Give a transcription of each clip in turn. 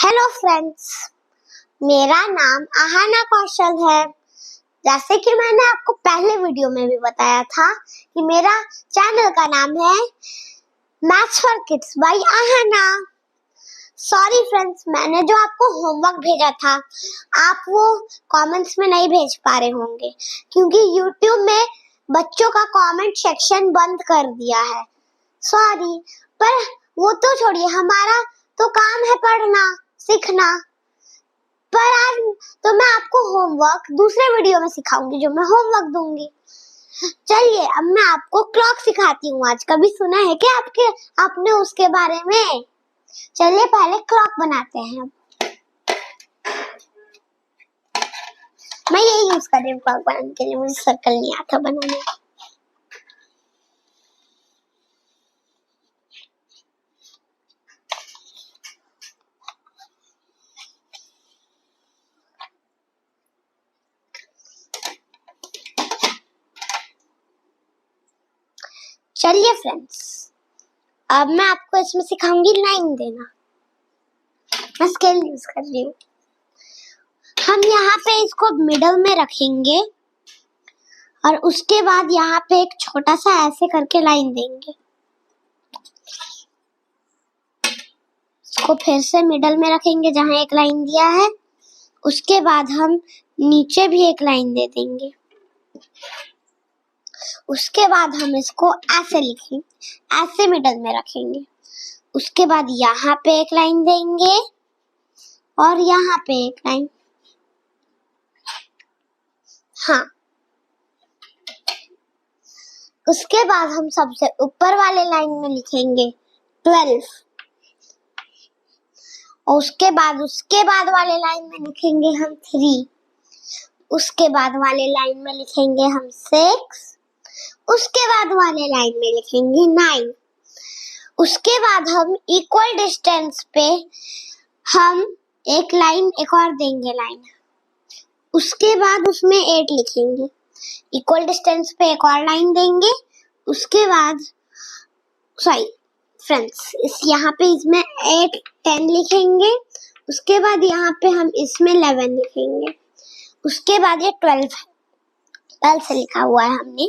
Hello friends, मेरा नाम आहाना कौशल है। जैसे कि मैंने आपको पहले वीडियो में भी बताया था कि मेरा चैनल का नाम है maths for kids by Aahana. Sorry friends, मैंने जो आपको होमवर्क भेजा था आप वो कमेंट्स में नहीं भेज पा रहे होंगे क्योंकि यूट्यूब में बच्चों का कमेंट सेक्शन बंद कर दिया है। सॉरी, पर वो तो छोड़िए, हमारा तो काम है पढ़ना सीखना। पर आज तो मैं आपको होमवर्क दूसरे वीडियो में सिखाऊंगी जो मैं होमवर्क दूंगी। चलिए अब मैं आपको क्लॉक सिखाती हूँ। आज कभी सुना है क्या आपने उसके बारे में? चलिए पहले क्लॉक बनाते हैं। मैं यही यूज कर रही हूँ क्लॉक बनाने के लिए, मुझे सर्कल नहीं आता बनाने। चलिए फ्रेंड्स, अब मैं आपको इसमें सिखाऊंगी लाइन देना। मैं स्केल यूज कर रही हूँ। हम यहाँ पे इसको मिडल में रखेंगे और उसके बाद यहाँ पे एक छोटा सा ऐसे करके लाइन देंगे। इसको फिर से मिडल में रखेंगे जहाँ एक लाइन दिया है। उसके बाद हम नीचे भी एक लाइन दे देंगे। उसके बाद हम इसको ऐसे लिखेंगे, ऐसे मिडल में रखेंगे। उसके बाद यहाँ पे एक लाइन देंगे और यहाँ पे एक लाइन। हाँ, उसके बाद हम सबसे ऊपर वाले लाइन में लिखेंगे 12 और उसके बाद वाले लाइन में लिखेंगे हम 3। उसके बाद वाले लाइन में लिखेंगे हम 6। उसके बाद वाले लाइन में लिखेंगे 9। उसके बाद हम इक्वल डिस्टेंस पे हम एक और देंगे लाइन। उसके बाद उसमें 8 लिखेंगे। इक्वल डिस्टेंस पे एक और लाइन देंगे। उसके बाद फ्रेंड्स, यहाँ पे इसमें 8 10 लिखेंगे। उसके बाद यहाँ पे हम इसमें 11 लिखेंगे। उसके बाद ये 12 से लिखा हुआ है हमने।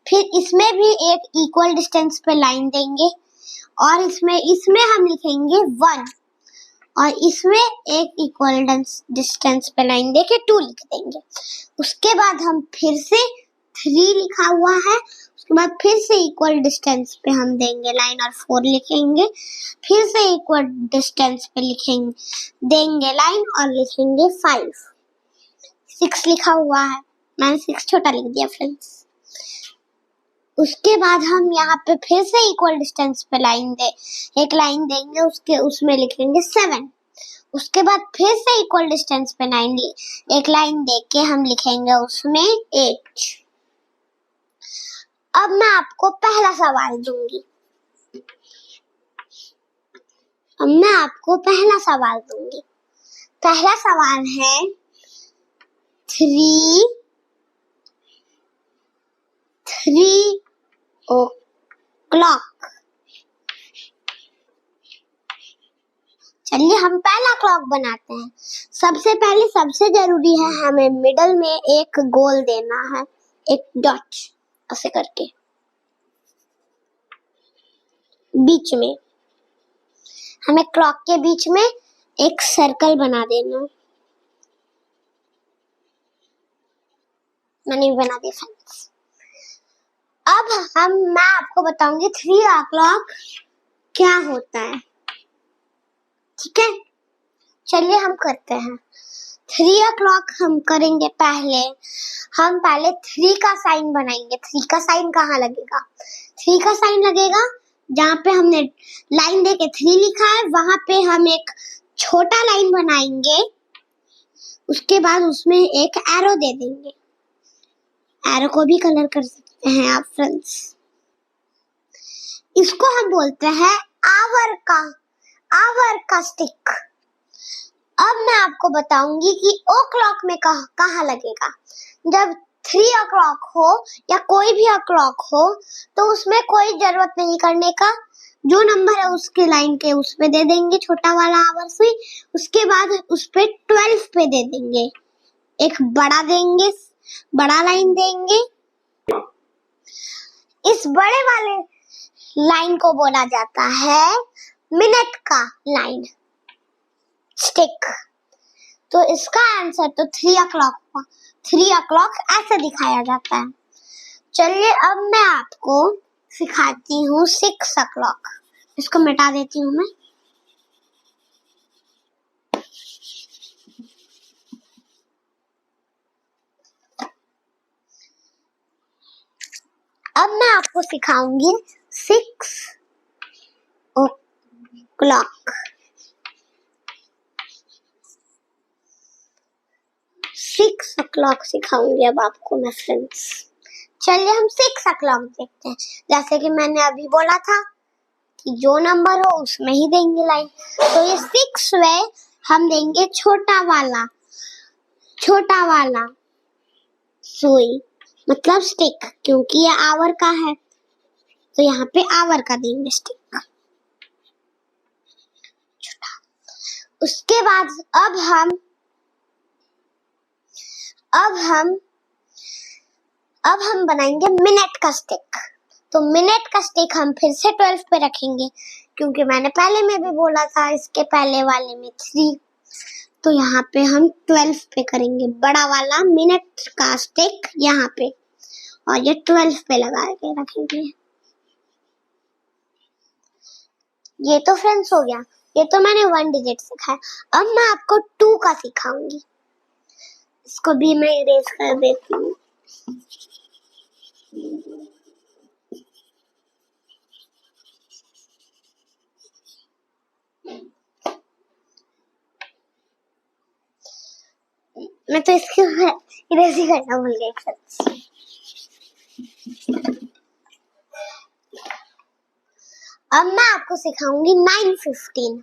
फिर इसमें भी एक इक्वल डिस्टेंस पे लाइन देंगे और इसमें हम लिखेंगे 1 और इसमें एक इक्वल डिस्टेंस पे लाइन देके 2 लिख देंगे। उसके बाद हम फिर से 3 लिखा हुआ है। उसके बाद फिर से इक्वल डिस्टेंस पे हम देंगे लाइन और 4 लिखेंगे। फिर से इक्वल डिस्टेंस पे देंगे लाइन और लिखेंगे 5। 6 लिखा हुआ है, मैंने 6 छोटा लिख दिया फ्रेंड्स। उसके बाद हम यहाँ पे फिर से इक्वल डिस्टेंस पे एक लाइन देंगे। उसमें लिखेंगे 7। उसके बाद फिर से इक्वल डिस्टेंस पे एक लाइन देके हम लिखेंगे उसमें 8। अब मैं आपको पहला सवाल दूंगी। पहला सवाल है 3 o'clock। चलिए हम पहला क्लॉक बनाते हैं। सबसे पहले सबसे जरूरी है हमें मिडल में एक गोल देना है, एक डॉट ऐसे करके। बीच में हमें क्लॉक के बीच में एक सर्कल बना देना। मैंने बना दिया फ्रेंड्स। अब मैं आपको बताऊंगी 3 o'clock क्या होता है, ठीक है? चलिए हम करते हैं। 3 o'clock हम करेंगे। हम पहले 3 का साइन बनाएंगे। 3 का साइन कहाँ लगेगा? 3 का साइन लगेगा जहाँ पे हमने लाइन देके 3 लिखा है, वहां पे हम एक छोटा लाइन बनाएंगे। उसके बाद उसमें एक एरो दे देंगे। एरो को भी कलर कर सकते हैं आप फ्रेंड्स। इसको हम बोलते हैं आवर का स्टिक। अब मैं आपको बताऊंगी कि ओ क्लॉक में कहाँ लगेगा। जब 3 o'clock हो या कोई भी o'clock हो, तो उसमें कोई जरूरत नहीं करने का। जो नंबर है उसके लाइन के उस पे दे देंगे छोटा वाला आवर सुई, उसके बाद उस पे 12 पे दे देंगे, एक बड़ा देंगे, बड़ा लाइन देंगे। इस बड़े वाले लाइन को बोला जाता है मिनट का लाइन, स्टिक। तो इसका आंसर तो 3 o'clock हुआ। 3 o'clock ऐसे दिखाया जाता है। चलिए अब मैं आपको सिखाती हूँ 6 o'clock। इसको मिटा देती हूँ मैं। अब मैं आपको सिखाऊंगी 6 o'clock। 6 o'clock सिखाऊंगी अब आपको मैं फ्रेंड्स। चलिए हम 6 o'clock देखते हैं। जैसे कि मैंने अभी बोला था कि जो नंबर हो उसमें ही देंगे लाइन। तो ये 6 में हम देंगे छोटा वाला सुई, मतलब स्टिक, क्योंकि ये आवर का है तो यहाँ पे आवर का देंगे स्टिक छोटा। उसके बाद अब हम बनाएंगे मिनट का स्टिक। तो मिनट का स्टिक हम फिर से 12 पे रखेंगे, क्योंकि मैंने पहले में भी बोला था इसके पहले वाले में 3। तो यहाँ पे हम 12 पे करेंगे बड़ा वाला मिनट का स्टिक यहाँ पे, और ये 12 पे लगा के रखेंगे। ये तो फ्रेंड्स हो गया, ये तो मैंने 1 डिजिट सिखाया। अब मैं आपको 2 का सिखाऊंगी। इसको भी मैं इरेज कर देती हूँ। मैं तो इसकी इरेज ही करना भूल गई फ्रेंड्स। अब मैं आपको सिखाऊंगी 9:15।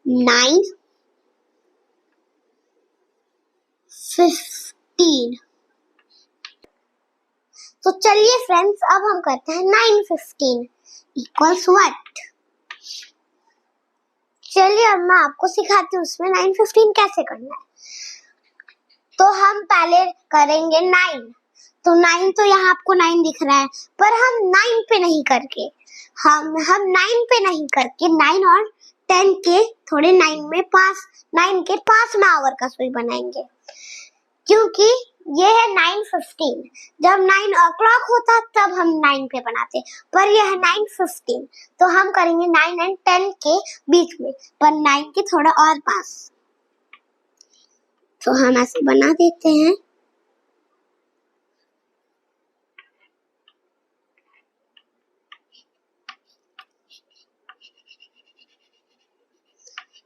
9:15। तो चलिए फ्रेंड्स अब हम करते हैं 9:15 इक्वल्स व्हाट। चलिए अब मैं आपको सिखाती हूँ उसमें 9:15 कैसे करना है। तो हम पहले करेंगे 9। तो 9 तो यहाँ आपको 9 दिख रहा है, पर हम 9 पे नहीं करके हम 9 पे नहीं करके 9 और 10 के थोड़े 9 के पास में आवर का सुई बनाएंगे, क्योंकि ये है 9:15। जब 9 o'clock होता तब हम 9 पे बनाते, पर यह है 9:15। तो हम करेंगे 9 और 10 के बीच में, पर 9 के थोड़ा और पास। तो हम ऐसे बना देते हैं।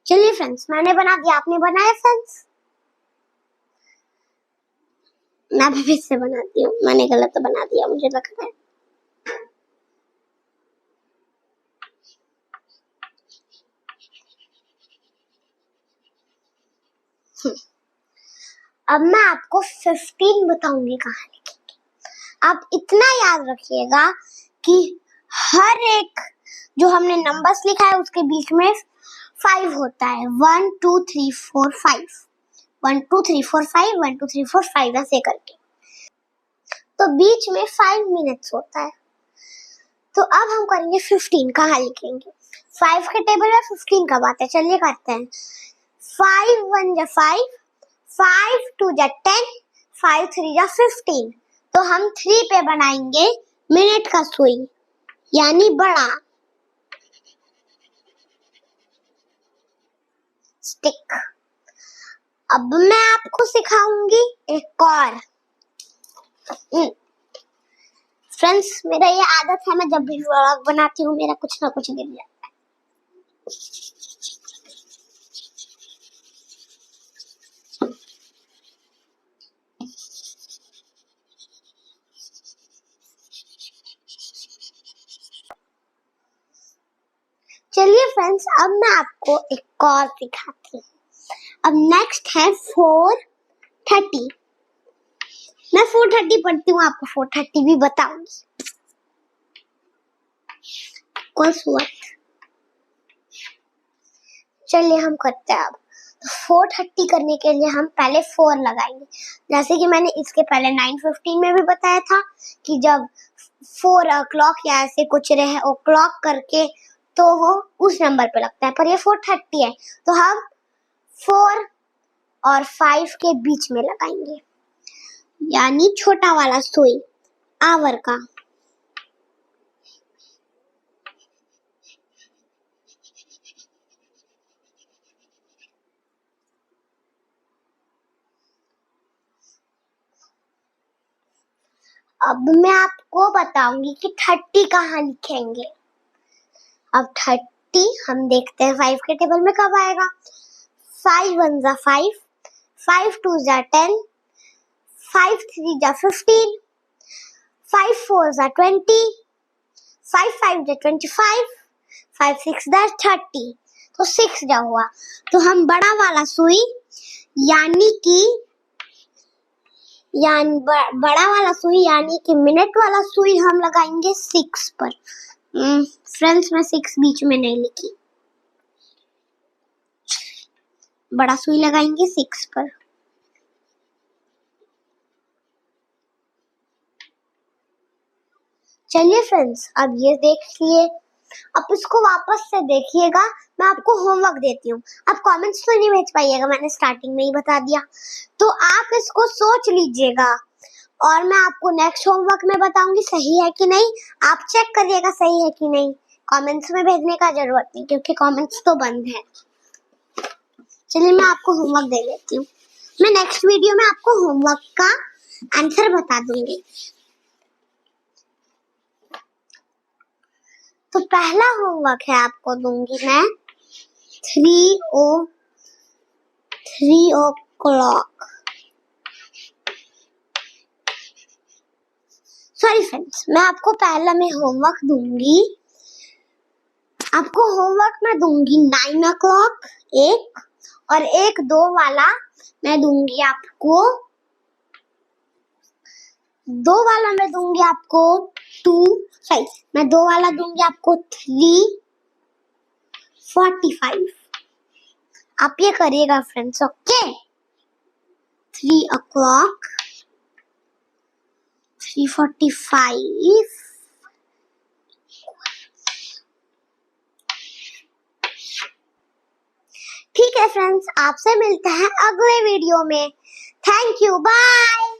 चलिए फ्रेंड्स मैंने बना दिया, आपने बनाया फ्रेंड्स? मैं भी फिर से बनाती हूँ, मैंने गलत बना दिया मुझे लग रहा है। अब मैं आपको 15 बताऊंगी कहाँ लिखेंगे। आप इतना याद रखिएगा कि हर एक जो हमने नंबर्स लिखा है उसके बीच में 5 होता है। 1 2 3 4 5, 1 2 3 4 5, 1 2 3 4 5 ऐसे करके। तो बीच में 5 मिनट्स होता है। तो अब हम करेंगे 15 कहाँ लिखेंगे। 5 के टेबल में 15 कब आता है, चलिए करते हैं। 5 1 जा 5, 5 2 जा 10, 5 3 जा 15। तो हम 3 पे बनाएंगे मिनट का सुई, यानी बड़ा स्टिक। अब मैं आपको सिखाऊंगी एक और। फ्रेंड्स मेरा ये आदत है, मैं जब भी व्लॉग बनाती हूँ मेरा कुछ ना कुछ गिर जाता है। चलिए फ्रेंड्स अब मैं आपको एक और सिखाती हूँ। अब नेक्स्ट है 4:30। मैं 4:30 पढ़ती हूँ, आपको 4:30 भी बताऊंगी। चलिए हम करते हैं अब। तो 4:30 करने के लिए हम पहले 4 लगाएंगे, जैसे कि मैंने इसके पहले 9:15 में भी बताया था कि जब 4 o'clock या ऐसे कुछ रहे ओ क्लॉक करके तो वो उस नंबर पे लगता है, पर ये 4:30 है तो हम 4 और 5 के बीच में लगाएंगे, यानी छोटा वाला सुई आवर का। अब मैं आपको बताऊंगी कि 30 कहाँ लिखेंगे। अब 30 हम देखते हैं 5 के टेबल में कब आएगा। 5 1 जा 5, 5 2 जा 10, 5 3 जा 15, 5 4 जा 20, 5 5 जा 25, 5 6 जा 30, तो 6 जा हुआ। तो हम बड़ा वाला सुई बड़ा वाला सुई यानी कि मिनट वाला सुई हम लगाएंगे 6 पर। फ्रेंड्स मैं 6 बीच में नहीं लिखी, बड़ा सुई लगाएंगे 6 पर। चलिए फ्रेंड्स अब ये देखिए, अब इसको वापस से देखिएगा। मैं आपको होमवर्क देती हूँ, आप कमेंट्स तो नहीं भेज पाइएगा, मैंने स्टार्टिंग में ही बता दिया, तो आप इसको सोच लीजिएगा और मैं आपको नेक्स्ट होमवर्क में बताऊंगी सही है कि नहीं। आप चेक करिएगा सही है कि नहीं, कमेंट्स में भेजने का जरूरत नहीं क्योंकि कमेंट्स तो बंद है। चलिए मैं आपको होमवर्क दे देती हूँ, मैं नेक्स्ट वीडियो में आपको होमवर्क का आंसर बता दूंगी। तो पहला होमवर्क है आपको दूंगी मैं 3 o'clock। सॉरी फ्रेंड्स, मैं आपको पहला में होमवर्क दूंगी, आपको होमवर्क मैं दूंगी 9 o'clock एक, और एक 2 वाला मैं दूंगी आपको 2 वाला मैं दूंगी आपको 2 वाला दूंगी आपको 3:45। आप ये करिएगा फ्रेंड्स, ओके। 3 o'clock 3:45। ठीक है फ्रेंड्स, आपसे मिलते हैं अगले वीडियो में। Thank you, bye.